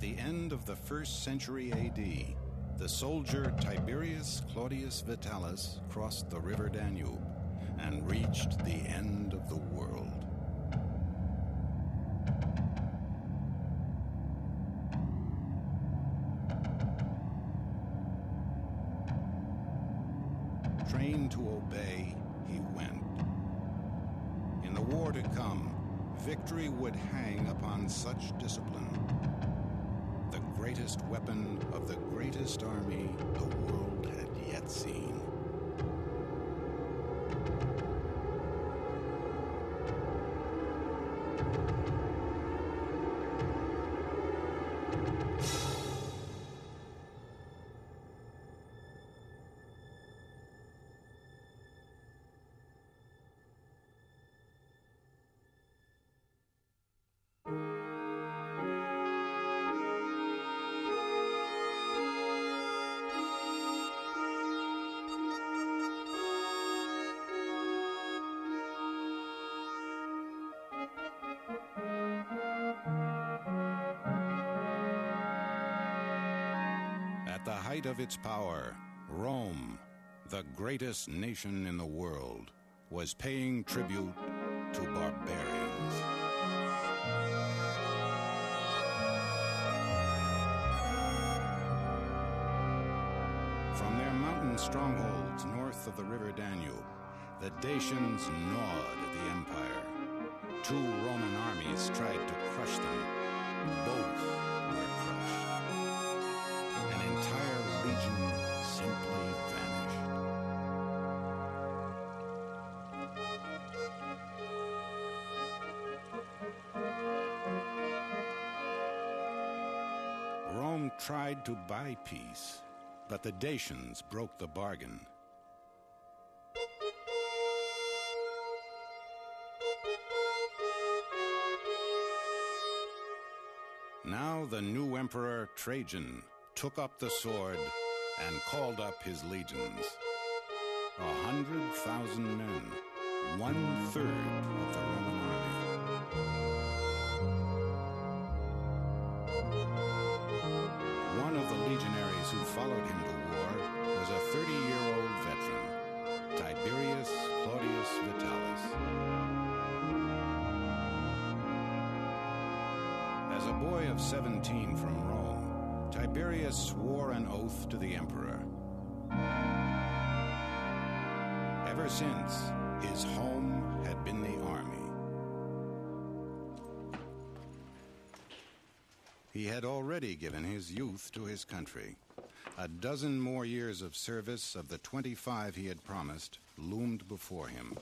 the end of the 1st century AD, the soldier Tiberius Claudius Vitalis crossed the river Danube and reached the end of the world. Trained to obey, he went. In the war to come, victory would hang upon such discipline. The greatest weapon of the greatest army the world had yet seen. At the height of its power, Rome, the greatest nation in the world, was paying tribute to barbarians. From their mountain strongholds north of the river Danube, the Dacians gnawed at the empire. 2 Roman armies tried to crush them. Both were crushed. An entire legion simply vanished. Rome tried to buy peace, but the Dacians broke the bargain. Now the new emperor Trajan took up the sword and called up his legions. 100,000 men, 1/3 of the Roman army. One of the legionaries who followed him to war was a 30-year-old veteran, Tiberius Claudius Vitalis. As a boy of 17 from Rome, Tiberius swore an oath to the emperor. Ever since, his home had been the army. He had already given his youth to his country. A dozen more years of service of the 25 he had promised loomed before him.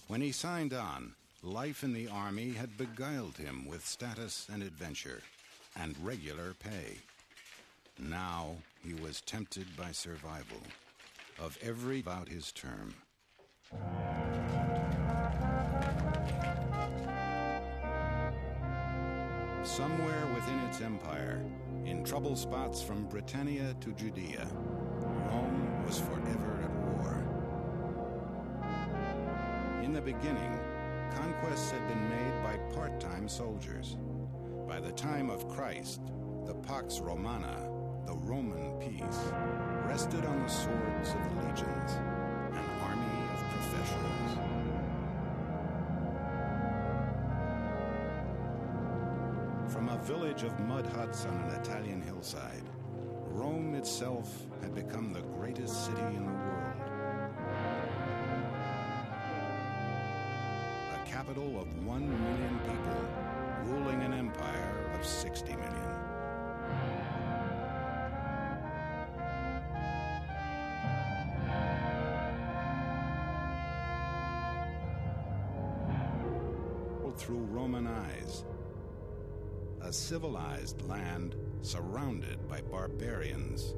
When he signed on, life in the army had beguiled him with status and adventure, and regular pay. Now he was tempted by survival, of every about his term. Somewhere within its empire, in trouble spots from Britannia to Judea, Rome was forever at war. In the beginning, conquests had been made by part-time soldiers. By the time of Christ, the Pax Romana, the Roman peace, rested on the swords of the legions, an army of professionals. From a village of mud huts on an Italian hillside, Rome itself had become the greatest city in the world. Capital of 1 million people, ruling an empire of 60 million. Through Roman eyes, a civilized land surrounded by barbarians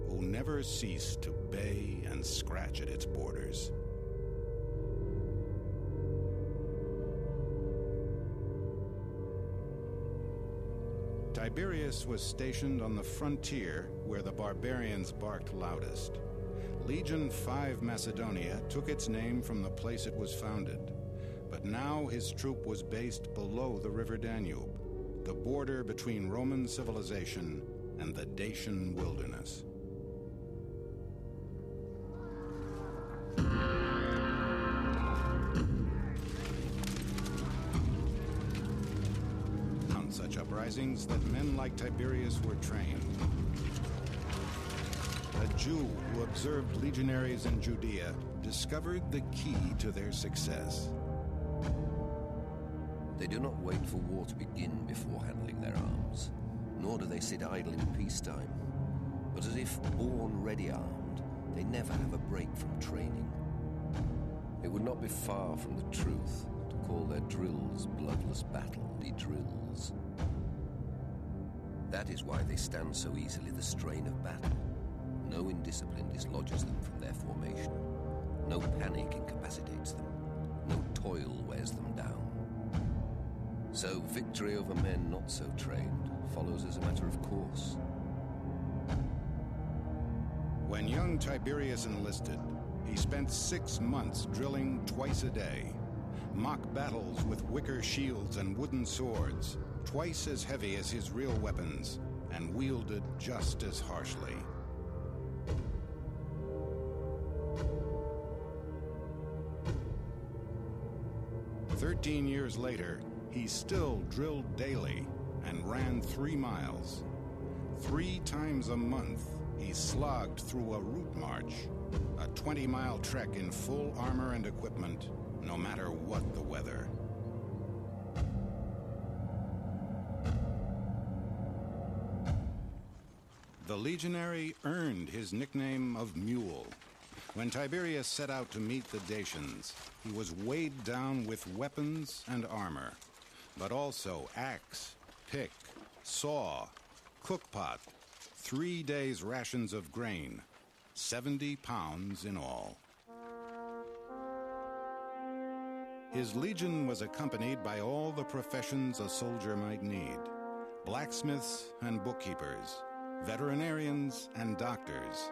who never ceased to bay and scratch at its borders. Tiberius was stationed on the frontier where the barbarians barked loudest. Legion 5 Macedonia took its name from the place it was founded. But now his troop was based below the river Danube, the border between Roman civilization and the Dacian wilderness. On such uprisings that men like Tiberius were trained. A Jew who observed legionaries in Judea discovered the key to their success. They do not wait for war to begin before handling their arms, nor do they sit idle in peacetime. But as if born ready armed, they never have a break from training. It would not be far from the truth to call their drills bloodless battle-y drills. That is why they stand so easily the strain of battle. No indiscipline dislodges them from their formation. No panic incapacitates them. No toil wears them down. So victory over men not so trained follows as a matter of course. When young Tiberius enlisted, he spent 6 months drilling twice a day. Mock battles with wicker shields and wooden swords, twice as heavy as his real weapons, and wielded just as harshly. "13 years later, he still drilled daily and ran 3 miles. 3 times a month, he slogged through a route march, a 20-mile trek in full armor and equipment, no matter what the weather. The legionary earned his nickname of Mule. When Tiberius set out to meet the Dacians, he was weighed down with weapons and armor, but also axe, pick, saw, cookpot, 3 days' rations of grain, 70 pounds in all. His legion was accompanied by all the professions a soldier might need: blacksmiths and bookkeepers, veterinarians and doctors.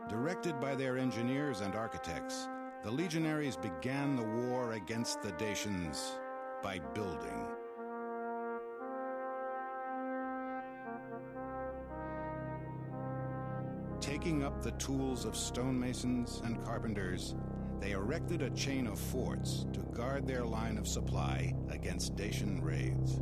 Directed by their engineers and architects, the legionaries began the war against the Dacians by building. Taking up the tools of stonemasons and carpenters, they erected a chain of forts to guard their line of supply against Dacian raids.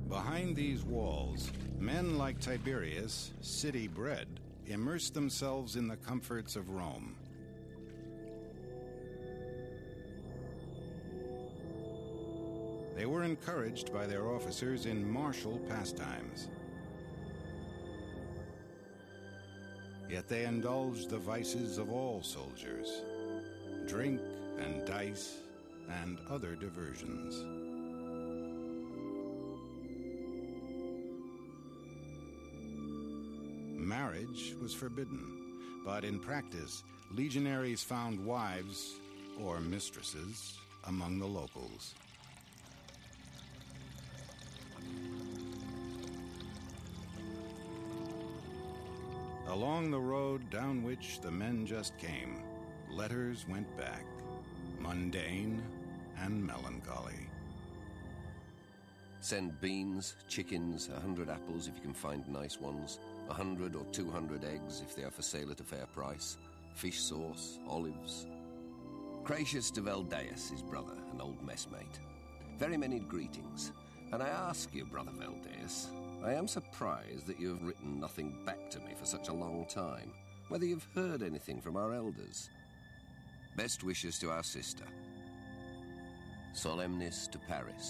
Behind these walls, men like Tiberius, city-bred, immersed themselves in the comforts of Rome. They were encouraged by their officers in martial pastimes. Yet they indulged the vices of all soldiers: drink and dice and other diversions. Marriage was forbidden, but in practice, legionaries found wives or mistresses among the locals. Along the road down which the men just came, letters went back, mundane and melancholy. Send beans, chickens, 100 apples if you can find nice ones, 100 or 200 eggs if they are for sale at a fair price, fish sauce, olives. Cratius de Veldeus, his brother, an old messmate. Very many greetings. And I ask you, brother Veldeus, I am surprised that you have written nothing back to me for such a long time, whether you've heard anything from our elders. Best wishes to our sister. Solemnis to Paris.